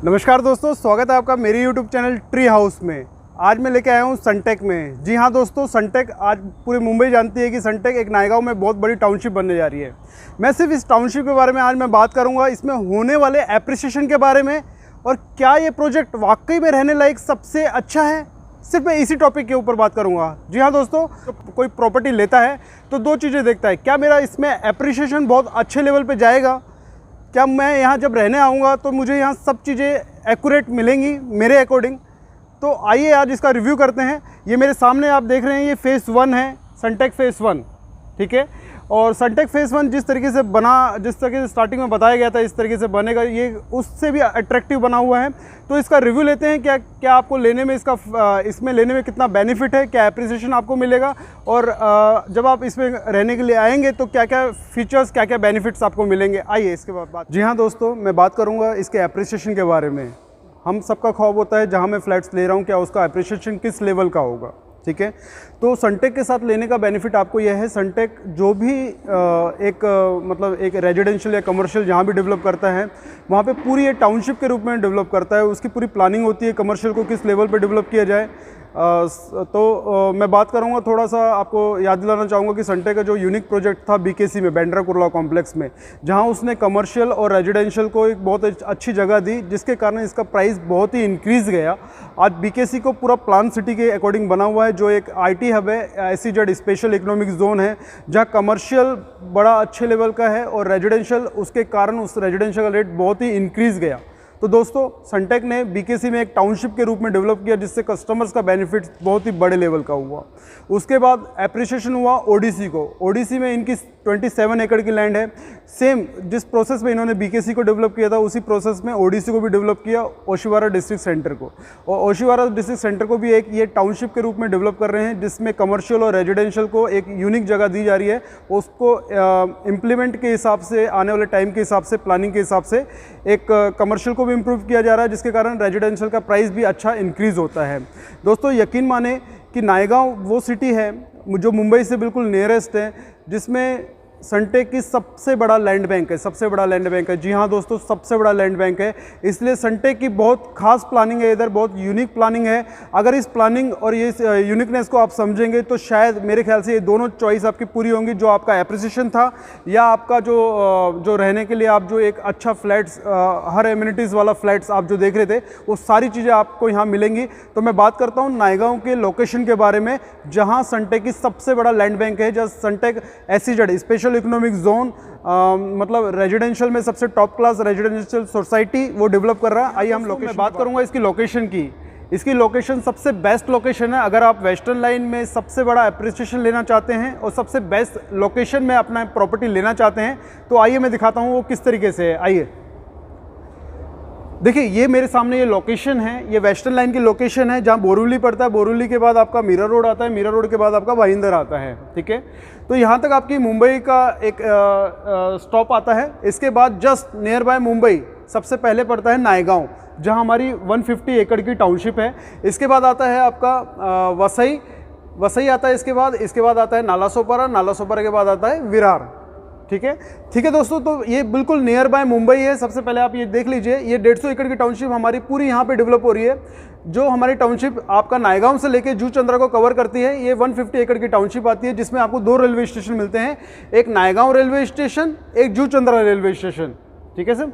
नमस्कार दोस्तों, स्वागत है आपका मेरे YouTube चैनल ट्री हाउस में। आज मैं लेके आया हूँ सनटेक में। जी हाँ दोस्तों, सनटेक आज पूरी मुंबई जानती है कि सनटेक एक नायगांव में बहुत बड़ी टाउनशिप बनने जा रही है। मैं सिर्फ इस टाउनशिप के बारे में आज मैं बात करूँगा, इसमें होने वाले एप्रिसिएशन के बारे में और क्या ये प्रोजेक्ट वाकई में रहने लायक सबसे अच्छा है, सिर्फ मैं इसी टॉपिक के ऊपर बात करूँगा। जी हाँ दोस्तों, कोई प्रॉपर्टी लेता है तो दो चीज़ें देखता है, क्या मेरा इसमें एप्रिसिएशन बहुत अच्छे लेवल पर जाएगा, क्या मैं यहाँ जब रहने आऊँगा तो मुझे यहाँ सब चीज़ें एक्यूरेट मिलेंगी मेरे अकॉर्डिंग। तो आइए आज इसका रिव्यू करते हैं। ये मेरे सामने आप देख रहे हैं, ये फेज़ 1 है, सनटेक फेज़ 1, ठीक है। और सनटेक फेज़ 1 जिस तरीके से बना, जिस तरीके से स्टार्टिंग में बताया गया था इस तरीके से बनेगा, ये उससे भी अट्रैक्टिव बना हुआ है। तो इसका रिव्यू लेते हैं, क्या आपको लेने में इसमें लेने में कितना बेनिफिट है, क्या एप्रिसिएशन आपको मिलेगा, और जब आप इसमें रहने के लिए आएंगे तो क्या क्या फीचर्स, क्या क्या बेनिफिट्स आपको मिलेंगे। आइए इसके बाद बात। जी हाँ दोस्तों, मैं बात करूँगा इसके एप्रिसिएशन के बारे में। हम सबका ख्वाब होता है जहाँ मैं फ्लैट्स ले रहा हूँ क्या उसका एप्रिसिएशन किस लेवल का होगा, ठीक है। तो सनटेक के साथ लेने का बेनिफिट आपको यह है, सनटेक जो भी मतलब एक रेजिडेंशियल या कमर्शियल जहाँ भी डेवलप करता है वहाँ पे पूरी ये टाउनशिप के रूप में डेवलप करता है। उसकी पूरी प्लानिंग होती है कमर्शियल को किस लेवल पे डेवलप किया जाए। मैं बात करूँगा, थोड़ा सा आपको याद दिलाना चाहूँगा कि सनटेक का जो यूनिक प्रोजेक्ट था बीकेसी में, बांद्रा कुर्ला कॉम्प्लेक्स में, जहाँ उसने कमर्शियल और रेजिडेंशियल को एक बहुत अच्छी जगह दी, जिसके कारण इसका प्राइस बहुत ही इंक्रीज़ गया। आज बीकेसी को पूरा प्लान सिटी के अकॉर्डिंग बना हुआ है, जो एक आईटी हब है, SEZ स्पेशल इकोनॉमिक जोन है, जहाँ कमर्शियल बड़ा अच्छे लेवल का है और रेजिडेंशियल, उसके कारण उस रेजिडेंशियल का रेट बहुत ही इंक्रीज़ गया। तो दोस्तों, सनटेक ने बीकेसी में एक टाउनशिप के रूप में डेवलप किया, जिससे कस्टमर्स का बेनिफिट बहुत ही बड़े लेवल का हुआ। उसके बाद एप्रिसिएशन हुआ ओडीसी को। ओडीसी में इनकी 27 एकड़ की लैंड है। सेम जिस प्रोसेस में इन्होंने बीकेसी को डेवलप किया था, उसी प्रोसेस में ओडीसी को भी डेवलप किया, ओशिवारा डिस्ट्रिक्ट सेंटर को। और ओशिवारा डिस्ट्रिक्ट सेंटर को भी एक ये टाउनशिप के रूप में डेवलप कर रहे हैं, जिसमें कमर्शियल और रेजिडेंशियल को एक यूनिक जगह दी जा रही है। उसको इम्प्लीमेंट के हिसाब से, आने वाले टाइम के हिसाब से, प्लानिंग के हिसाब से एक कमर्शियल को भी इम्प्रूव किया जा रहा है, जिसके कारण रेजिडेंशियल का प्राइस भी अच्छा इंक्रीज़ होता है। दोस्तों, यकीन माने कि नायगांव वो सिटी है जो मुंबई से बिल्कुल नियरेस्ट है, जिसमें सनटेक की सबसे बड़ा लैंड बैंक है, सबसे बड़ा लैंड बैंक है। जी हाँ दोस्तों, सबसे बड़ा लैंड बैंक है। इसलिए सनटेक की बहुत खास प्लानिंग है इधर, बहुत यूनिक प्लानिंग है। अगर इस प्लानिंग और ये यूनिकनेस को आप समझेंगे तो शायद मेरे ख्याल से ये दोनों चॉइस आपकी पूरी होंगी, जो आपका एप्रिसिएशन था या आपका जो रहने के लिए आप जो एक अच्छा फ्लैट्स, हर एमिनिटीज़ वाला फ्लैट्स आप जो देख रहे थे, वो सारी चीज़ें आपको यहाँ मिलेंगी। तो मैं बात करता हूँ नायगांव के लोकेशन के बारे में, जहाँ सनटेक की सबसे बड़ा लैंड बैंक है, जहाँ Sunteck SEZ special economic zone, मतलब रेजिडेंशियल में सबसे टॉप क्लास रेजिडेंशियल सोसाइटी वो डेवलप कर रहा है। आइए हम लोकेशन बात करूंगा इसकी लोकेशन की। इसकी लोकेशन सबसे बेस्ट लोकेशन है। अगर आप वेस्टर्न लाइन में सबसे बड़ा एप्रिसिएशन लेना चाहते हैं और सबसे बेस्ट लोकेशन में अपना प्रॉपर्टी लेना चाहते हैं, तो आइए मैं दिखाता हूँ वो किस तरीके से है। आइए देखिए, ये मेरे सामने ये लोकेशन है, ये वेस्टर्न लाइन की लोकेशन है, जहाँ बोरीवली पड़ता है। बोरीवली के बाद आपका मीरा रोड आता है, मीरा रोड के बाद आपका भाईंदर आता है, ठीक है। तो यहाँ तक आपकी मुंबई का एक स्टॉप आता है। इसके बाद जस्ट नियर बाय मुंबई सबसे पहले पड़ता है नायगांव, जहाँ हमारी 150 एकड़ की टाउनशिप है। इसके बाद आता है आपका वसई आता है। इसके बाद आता है नालासोपारा, नालासोपारा के बाद आता है विरार, ठीक है दोस्तों। तो ये बिल्कुल नियर बाय मुंबई है। सबसे पहले आप ये देख लीजिए, ये 150 एकड़ की टाउनशिप हमारी पूरी यहाँ पे डेवलप हो रही है। जो हमारी टाउनशिप आपका नायगांव से लेके जू चंद्रा को कवर करती है, ये 150 एकड़ की टाउनशिप आती है, जिसमें आपको 2 रेलवे स्टेशन मिलते हैं, एक नायगांव रेलवे स्टेशन, एक जू चंद्रा रेलवे स्टेशन, ठीक है सर।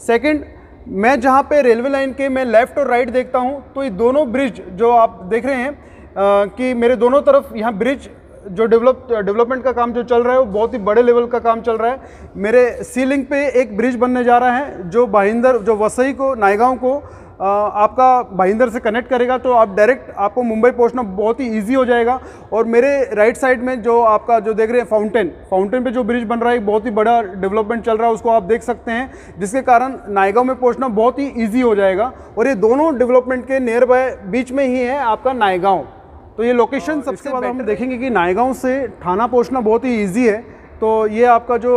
सेकेंड, मैं जहाँ पे रेलवे लाइन के मैं लेफ्ट और राइट देखता हूँ, तो ये दोनों ब्रिज जो आप देख रहे हैं कि मेरे दोनों तरफ यहाँ ब्रिज जो डेवलपमेंट का काम जो चल रहा है, वो बहुत ही बड़े लेवल का काम चल रहा है। मेरे सी लिंक पे एक ब्रिज बनने जा रहा है, जो भाईंदर, जो वसई को, नायगांव को आपका भाईंदर से कनेक्ट करेगा। तो आप डायरेक्ट, आपको मुंबई पहुंचना बहुत ही इजी हो जाएगा। और मेरे राइट साइड में जो आपका जो देख रहे हैं फाउंटेन पे जो ब्रिज बन रहा है, बहुत ही बड़ा डेवलपमेंट चल रहा है, उसको आप देख सकते हैं, जिसके कारण नायगांव में पहुंचना बहुत ही ईजी हो जाएगा। और ये दोनों डेवलपमेंट के नियर बाय बीच में ही है आपका नायगांव। तो ये लोकेशन सबसे बाद हम देखेंगे कि नायगांव से थाना पहुंचना बहुत ही इजी है। तो ये आपका जो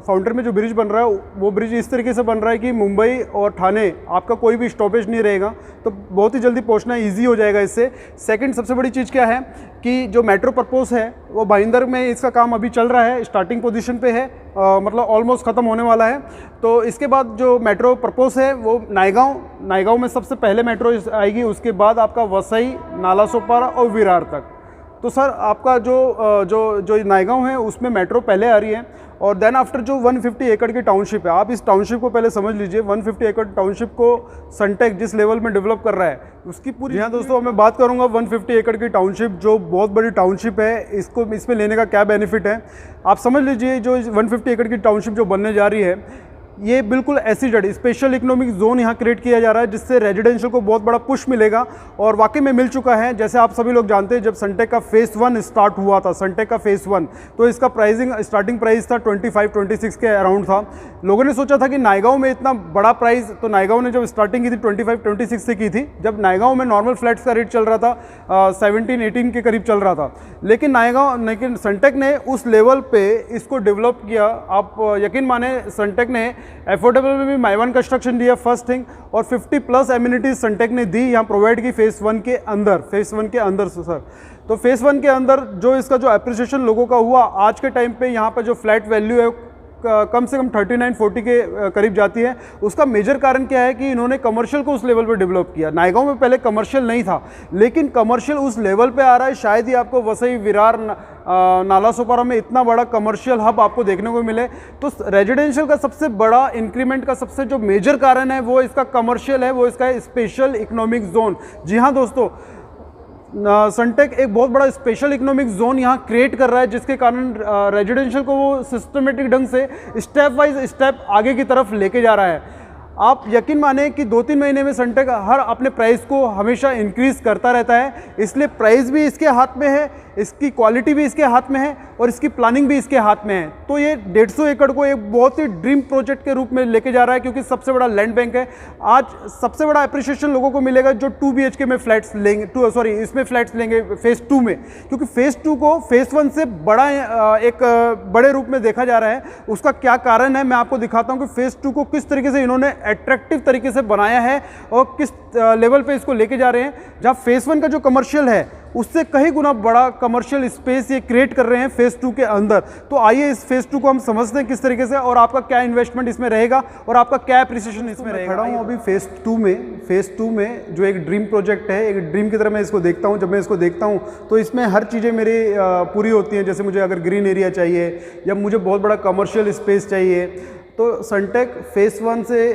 फाउंटेन में जो ब्रिज बन रहा है वो ब्रिज इस तरीके से बन रहा है कि मुंबई और ठाणे आपका कोई भी स्टॉपेज नहीं रहेगा, तो बहुत ही जल्दी पहुंचना ईजी हो जाएगा इससे। सेकंड सबसे बड़ी चीज़ क्या है कि जो मेट्रो पर्पस है वो भाईंदर में इसका काम अभी चल रहा है, स्टार्टिंग पोजीशन पे है, मतलब ऑलमोस्ट ख़त्म होने वाला है। तो इसके बाद जो मेट्रो पर्पस है वो नायगांव में सबसे पहले मेट्रो आएगी, उसके बाद आपका वसई, नालासोपारा और विरार तक। तो सर आपका जो नायगांव है उसमें मेट्रो पहले आ रही है, और देन आफ्टर जो 150 एकड़ की टाउनशिप है, आप इस टाउनशिप को पहले समझ लीजिए। 150 एकड़ टाउनशिप को सनटेक जिस लेवल में डेवलप कर रहा है उसकी पूरी, जी हाँ दोस्तों, मैं बात करूंगा 150 एकड़ की टाउनशिप, जो बहुत बड़ी टाउनशिप है, इसमें लेने का क्या बेनिफिट है आप समझ लीजिए। जो 150 एकड़ की टाउनशिप जो बनने जा रही है, ये बिल्कुल एसईजेड स्पेशल इकोनॉमिक जोन यहाँ क्रिएट किया जा रहा है, जिससे रेजिडेंशियल को बहुत बड़ा पुश मिलेगा, और वाकई में मिल चुका है। जैसे आप सभी लोग जानते हैं, जब सनटेक का फेज़ 1 स्टार्ट हुआ था, सनटेक का फेज़ 1, तो इसका स्टार्टिंग प्राइस था 25-26 के अराउंड था। लोगों ने सोचा था कि नायगांव में इतना बड़ा प्राइस, तो नायगांव ने जब स्टार्टिंग की थी 25-26 से की थी, जब नायगांव में नॉर्मल फ्लैट्स का रेट चल रहा था 17-18 के करीब चल रहा था। लेकिन सनटेक ने उस लेवल पे इसको डेवलप किया। आप यकीन माने, सनटेक ने एफोर्डेबल में भी माई वन कंस्ट्रक्शन दिया फर्स्ट थिंग, और 50+ एमिनिटीज सनटेक ने दी, यहाँ प्रोवाइड की फेज़ 1 के अंदर सर। तो फेज़ 1 के अंदर जो इसका जो एप्रिसिएशन लोगों का हुआ, आज के टाइम पे यहाँ पर जो फ्लैट वैल्यू है कम से कम 39-40 के करीब जाती है। उसका मेजर कारण क्या है कि इन्होंने कमर्शियल को उस लेवल पे डेवलप किया। नायगांव में पहले कमर्शियल नहीं था, लेकिन कमर्शियल उस लेवल पे आ रहा है। शायद ही आपको वसई, विरार, नालासोपारा में इतना बड़ा कमर्शियल हब आपको देखने को मिले। तो रेजिडेंशियल का सबसे बड़ा इंक्रीमेंट का सबसे जो मेजर कारण है वो इसका कमर्शियल है, वो इसका स्पेशल इकोनॉमिक जोन। जी हाँ दोस्तों, सनटेक एक बहुत बड़ा स्पेशल इकोनॉमिक जोन यहाँ क्रिएट कर रहा है, जिसके कारण रेजिडेंशियल को वो सिस्टमेटिक ढंग से स्टेप बाय स्टेप आगे की तरफ लेके जा रहा है। आप यकीन माने कि 2-3 महीने में सनटेक हर अपने प्राइस को हमेशा इंक्रीज करता रहता है, इसलिए प्राइस भी इसके हाथ में है, इसकी क्वालिटी भी इसके हाथ में है, और इसकी प्लानिंग भी इसके हाथ में है। तो ये 150 एकड़ को एक बहुत ही ड्रीम प्रोजेक्ट के रूप में लेके जा रहा है, क्योंकि सबसे बड़ा लैंड बैंक है। आज सबसे बड़ा अप्रिशिएशन लोगों को मिलेगा जो 2 BHK में फ्लैट्स लेंगे, इसमें फ्लैट्स लेंगे फेज़ 2 में, क्योंकि फेज़ 2 को फेज़ 1 से बड़ा एक बड़े रूप में देखा जा रहा है। उसका क्या कारण है मैं आपको दिखाता हूँ कि फेज़ 2 को किस तरीके से इन्होंने अट्रैक्टिव तरीके से बनाया है और किस लेवल पे इसको लेके जा रहे हैं। जहाँ फेज़ 1 का जो कमर्शियल है उससे कहीं गुना बड़ा कमर्शियल स्पेस ये क्रिएट कर रहे हैं फेज़ 2 के अंदर। तो आइए इस फेज़ 2 को हम समझते हैं किस तरीके से, और आपका क्या इन्वेस्टमेंट इसमें रहेगा और आपका क्या एप्रिसिएशन इसमें रहेगा। खड़ा हूँ अभी फेज़ 2 में जो एक ड्रीम प्रोजेक्ट है, एक ड्रीम की तरह मैं इसको देखता हूँ। जब मैं इसको देखता हूँ तो इसमें हर चीज़ें मेरी पूरी होती हैं। जैसे मुझे अगर ग्रीन एरिया चाहिए या मुझे बहुत बड़ा कमर्शियल स्पेस चाहिए, तो सनटेक फेज़ 1 से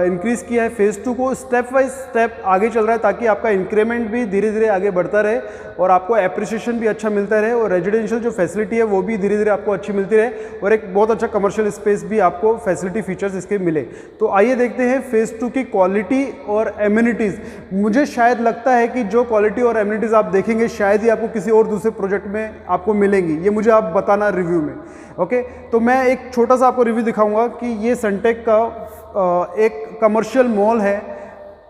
इंक्रीज़ किया है, फेज़ 2 को स्टेप बाय स्टेप आगे चल रहा है, ताकि आपका इंक्रीमेंट भी धीरे धीरे आगे बढ़ता रहे और आपको एप्रिसिएशन भी अच्छा मिलता रहे, और रेजिडेंशियल जो फैसिलिटी है वो भी धीरे धीरे आपको अच्छी मिलती रहे, और एक बहुत अच्छा कमर्शियल स्पेस भी आपको फैसिलिटी फीचर्स इसके मिले। तो आइए देखते हैं फेज़ 2 की क्वालिटी और एमिनिटीज़। मुझे शायद लगता है कि जो क्वालिटी और एमिनिटीज़ आप देखेंगे शायद ही आपको किसी और दूसरे प्रोजेक्ट में आपको मिलेंगी, ये मुझे आप बताना रिव्यू में। ओके, तो मैं एक छोटा सा आपको रिव्यू दिखाऊंगा कि ये सनटेक का एक कमर्शियल मॉल है।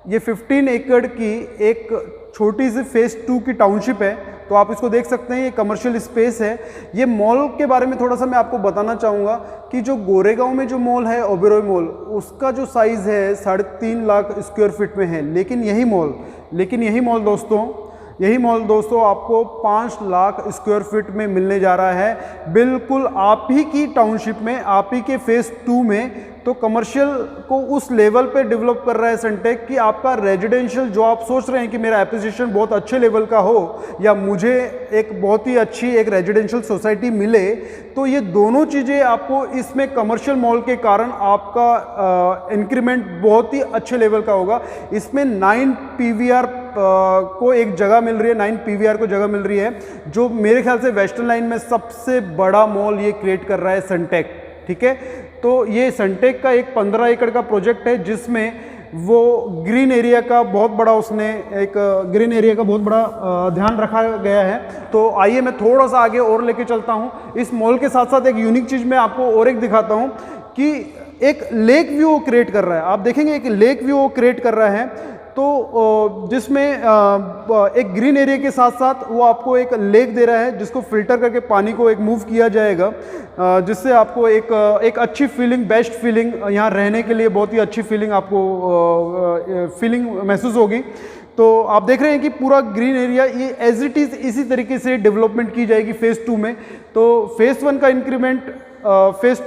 ये 15 एकड़ की एक छोटी सी फेज़ 2 की टाउनशिप है, तो आप इसको देख सकते हैं, ये कमर्शियल स्पेस है। ये मॉल के बारे में थोड़ा सा मैं आपको बताना चाहूँगा कि जो गोरेगांव में जो मॉल है ओबेरॉय मॉल, उसका जो साइज़ है 3.5 लाख स्क्वायर फीट में है, लेकिन यही मॉल दोस्तों आपको 5 लाख स्क्वायर फीट में मिलने जा रहा है, बिल्कुल आप ही की टाउनशिप में, आप ही के फेज़ 2 में। तो कमर्शियल को उस लेवल पे डेवलप कर रहा है सनटेक कि आपका रेजिडेंशियल जो आप सोच रहे हैं कि मेरा एप्रिसिएशन बहुत अच्छे लेवल का हो या मुझे एक बहुत ही अच्छी एक रेजिडेंशियल सोसाइटी मिले, तो ये दोनों चीज़ें आपको इसमें कमर्शियल मॉल के कारण आपका इंक्रीमेंट बहुत ही अच्छे लेवल का होगा। इसमें 9 PVR को एक जगह मिल रही है, 9 PVR को जगह मिल रही है, जो मेरे ख्याल से वेस्टर्न लाइन में सबसे बड़ा मॉल ये क्रिएट कर रहा है सनटेक। ठीक है, तो ये सनटेक का एक 15 एकड़ का प्रोजेक्ट है, जिसमें वो ग्रीन एरिया का बहुत बड़ा ध्यान रखा गया है। तो आइए मैं थोड़ा सा आगे और लेके चलता हूँ। इस मॉल के साथ साथ एक यूनिक चीज़ मैं आपको और एक दिखाता हूँ कि एक लेक व्यू क्रिएट कर रहा है। आप देखेंगे एक लेक व्यू क्रिएट कर रहा है। जिसमें एक ग्रीन एरिया के साथ साथ वो आपको एक लेक दे रहा है जिसको फिल्टर करके पानी को एक मूव किया जाएगा, जिससे आपको एक अच्छी फीलिंग, बेस्ट फीलिंग, यहाँ रहने के लिए बहुत ही अच्छी फीलिंग आपको फीलिंग महसूस होगी। तो आप देख रहे हैं कि पूरा ग्रीन एरिया ये एज इट इज़ इसी तरीके से डेवलपमेंट की जाएगी फेज़ 2 में। तो फेज़ 1 का इंक्रीमेंट फेज़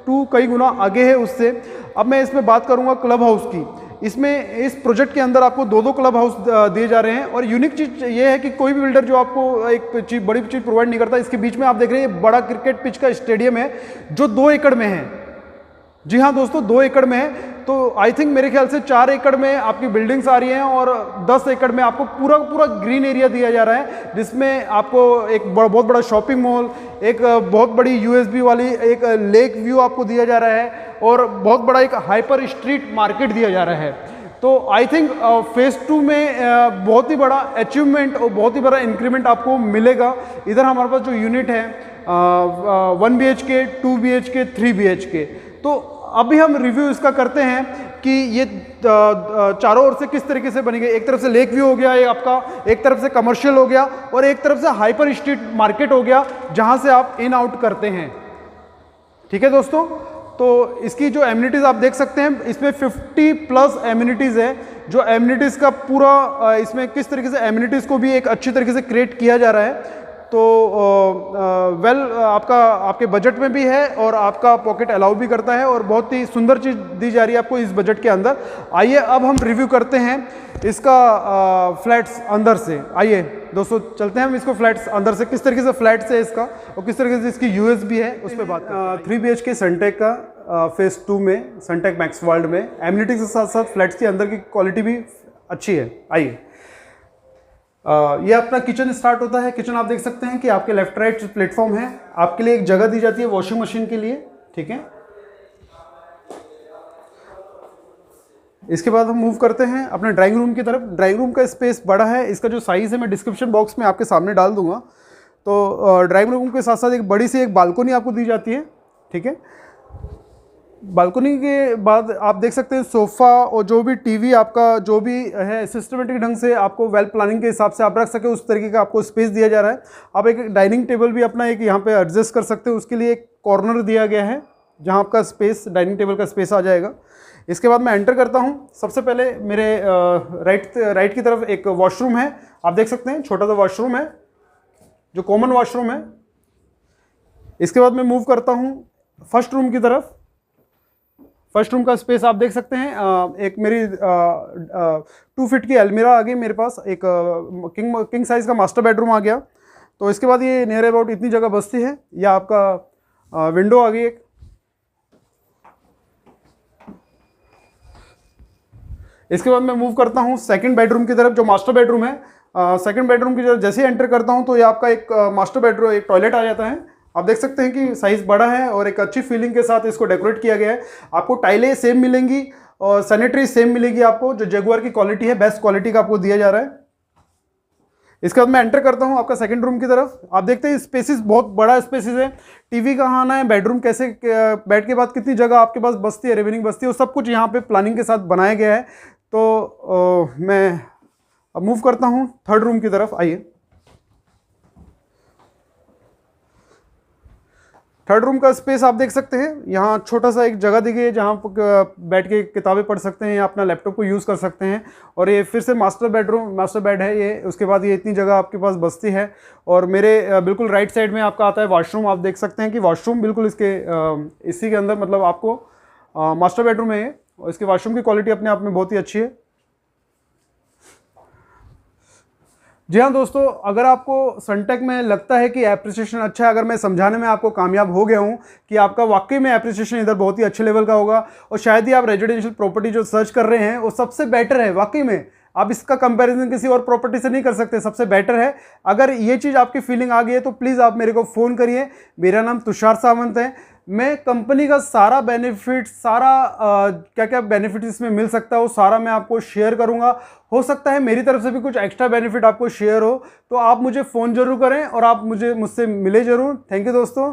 2 कई गुना आगे है उससे। अब मैं इसमें बात करूंगा क्लब हाउस की। इसमें इस प्रोजेक्ट के अंदर आपको दो क्लब हाउस दिए जा रहे हैं और यूनिक चीज़ ये है कि कोई भी बिल्डर जो आपको एक चीज बड़ी चीज़ प्रोवाइड नहीं करता। इसके बीच में आप देख रहे हैं बड़ा क्रिकेट पिच का स्टेडियम है जो 2 एकड़ में है। जी हाँ दोस्तों, 2 एकड़ में है। तो आई थिंक मेरे ख्याल से 4 एकड़ में आपकी बिल्डिंग्स आ रही हैं और 10 एकड़ में आपको पूरा ग्रीन एरिया दिया जा रहा है, जिसमें आपको एक बहुत बड़ा शॉपिंग मॉल, एक बहुत बड़ी यूएसबी वाली एक लेक व्यू आपको दिया जा रहा है और बहुत बड़ा एक हाइपर स्ट्रीट मार्केट दिया जा रहा है। तो आई थिंक फेज़ 2 में बहुत ही बड़ा अचीवमेंट और बहुत ही बड़ा इंक्रीमेंट आपको मिलेगा। इधर हमारे पास जो यूनिट है 1 BHK, 2 BHK, 3 BHK। तो अभी हम रिव्यू इसका करते हैं कि ये चारों ओर से किस तरीके से बनेंगे। एक तरफ से लेक व्यू हो गया ये आपका, एक तरफ से कमर्शियल हो गया और एक तरफ से हाइपर स्ट्रीट मार्केट हो गया जहां से आप इन आउट करते हैं। ठीक है दोस्तों, तो इसकी जो एमिनिटीज़ आप देख सकते हैं, इसमें 50+ एमिनिटीज़ है। जो एमिनिटीज़ का पूरा इसमें किस तरीके से एमिनिटीज़ को भी एक अच्छी तरीके से क्रिएट किया जा रहा है। तो आपके बजट में भी है और आपका पॉकेट अलाउ भी करता है और बहुत ही सुंदर चीज़ दी जा रही है आपको इस बजट के अंदर। आइए अब हम रिव्यू करते हैं इसका फ्लैट्स अंदर से। आइए दोस्तों चलते हैं हम इसको फ्लैट्स अंदर से, किस तरीके से फ्लैट्स है इसका और किस तरीके से इसकी यूएसबी है उस पर बात करते हैं। 3 BHK सनटेक का फेज़ 2 में सनटेक मैक्स वर्ल्ड में एमिनिटीज के साथ साथ फ्लैट्स के अंदर की क्वालिटी भी अच्छी है। आइए ये अपना किचन स्टार्ट होता है। किचन आप देख सकते हैं कि आपके लेफ्ट राइट प्लेटफॉर्म है, आपके लिए एक जगह दी जाती है वॉशिंग मशीन के लिए। ठीक है, इसके बाद हम मूव करते हैं अपने ड्राइंग रूम की तरफ। ड्राइंग रूम का स्पेस बड़ा है, इसका जो साइज़ है मैं डिस्क्रिप्शन बॉक्स में आपके सामने डाल दूंगा। तो ड्राइंग रूम के साथ साथ एक बड़ी सी एक बालकोनी आपको दी जाती है। ठीक है, बालकोनी के बाद आप देख सकते हैं सोफ़ा और जो भी टीवी आपका जो भी है सिस्टमेटिक ढंग से आपको वेल प्लानिंग के हिसाब से आप रख सके उस तरीके का आपको स्पेस दिया जा रहा है। आप एक डाइनिंग टेबल भी अपना एक यहाँ पे एडजस्ट कर सकते हो, उसके लिए एक कॉर्नर दिया गया है जहाँ आपका स्पेस डाइनिंग टेबल का स्पेस आ जाएगा। इसके बाद मैं एंटर करता हूँ। सबसे पहले मेरे राइट की तरफ एक वॉशरूम है, आप देख सकते हैं छोटा सा वॉशरूम है जो कॉमन वॉशरूम है। इसके बाद मैं मूव करता हूँ फर्स्ट रूम की तरफ। फर्स्ट रूम का स्पेस आप देख सकते हैं, एक मेरी 2 फीट की अलमीरा आ गई मेरे पास, एक किंग साइज का मास्टर बेडरूम आ गया। तो इसके बाद ये नियर अबाउट इतनी जगह बचती है। या आपका विंडो आ गई एक। इसके बाद मैं मूव करता हूँ सेकंड बेडरूम की तरफ जो मास्टर बेडरूम है। सेकंड बेडरूम की तरफ जैसे ही एंटर करता हूँ तो ये आपका एक मास्टर बेडरूम, एक टॉयलेट आ जाता है। आप देख सकते हैं कि साइज़ बड़ा है और एक अच्छी फीलिंग के साथ इसको डेकोरेट किया गया है। आपको टाइलें सेम मिलेंगी और सैनिटरी सेम मिलेगी आपको, जो जगुआर की क्वालिटी है बेस्ट क्वालिटी का आपको दिया जा रहा है। इसके बाद मैं एंटर करता हूं आपका सेकंड रूम की तरफ। आप देखते हैं स्पेसिस बहुत बड़ा स्पेसिस है। टीवी कहाँ आना है, बेडरूम कैसे, बेड के बाद कितनी जगह आपके पास बचती है, रिमेनिंग बचती है, वो सब कुछ यहाँ पे प्लानिंग के साथ बनाया गया है। तो मैं अब मूव करता हूँ थर्ड रूम की तरफ। आइए, थर्ड रूम का स्पेस आप देख सकते हैं। यहाँ छोटा सा एक जगह दी गई है जहाँ बैठ के किताबें पढ़ सकते हैं या अपना लैपटॉप को यूज़ कर सकते हैं। और ये फिर से मास्टर बेड है ये। उसके बाद ये इतनी जगह आपके पास बचती है। और मेरे बिल्कुल राइट साइड में आपका आता है वॉशरूम। आप देख सकते हैं कि वॉशरूम बिल्कुल इसी के अंदर, मतलब आपको मास्टर बेडरूम है ये, और इसके वॉशरूम की क्वालिटी अपने आप में बहुत ही अच्छी है। जी हाँ दोस्तों, अगर आपको सनटेक में लगता है कि एप्रिसिएशन अच्छा है, अगर मैं समझाने में आपको कामयाब हो गया हूँ कि आपका वाकई में एप्रिसिएशन इधर बहुत ही अच्छे लेवल का होगा और शायद ही आप रेजिडेंशियल प्रॉपर्टी जो सर्च कर रहे हैं वो सबसे बेटर है। वाकई में आप इसका कंपैरिजन किसी और प्रॉपर्टी से नहीं कर सकते, सबसे बेटर है। अगर ये चीज़ आपकी फीलिंग आ गई है तो प्लीज़ आप मेरे को फ़ोन करिए। मेरा नाम तुषार सावंत है। मैं कंपनी का सारा बेनिफिट, सारा क्या क्या बेनिफिट इसमें मिल सकता है वो सारा मैं आपको शेयर करूंगा। हो सकता है मेरी तरफ से भी कुछ एक्स्ट्रा बेनिफिट आपको शेयर हो, तो आप मुझे फ़ोन जरूर करें और आप मुझसे मिले ज़रूर। थैंक यू दोस्तों।